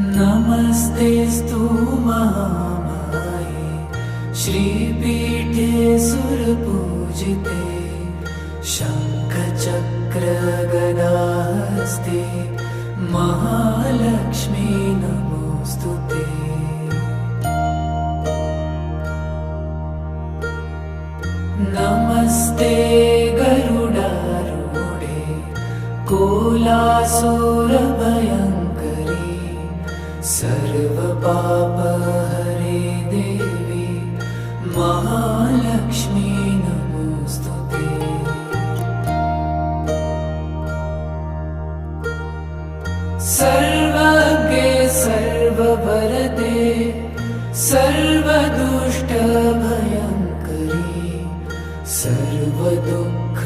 नमस्तेऽस्तु महामाये श्रीपीठे सुरपूजिते शङ्खचक्रगदाहस्ते महालक्ष्मी नमोऽस्तुते। नमस्ते गरुडारूढे कोलासुरभयङ्करी सर्वपापहरे देवी महालक्ष्मी नमोऽस्तुते। सर्वज्ञे सर्ववरदे सर्वदुष्टभयङ्करी सर्वदुःख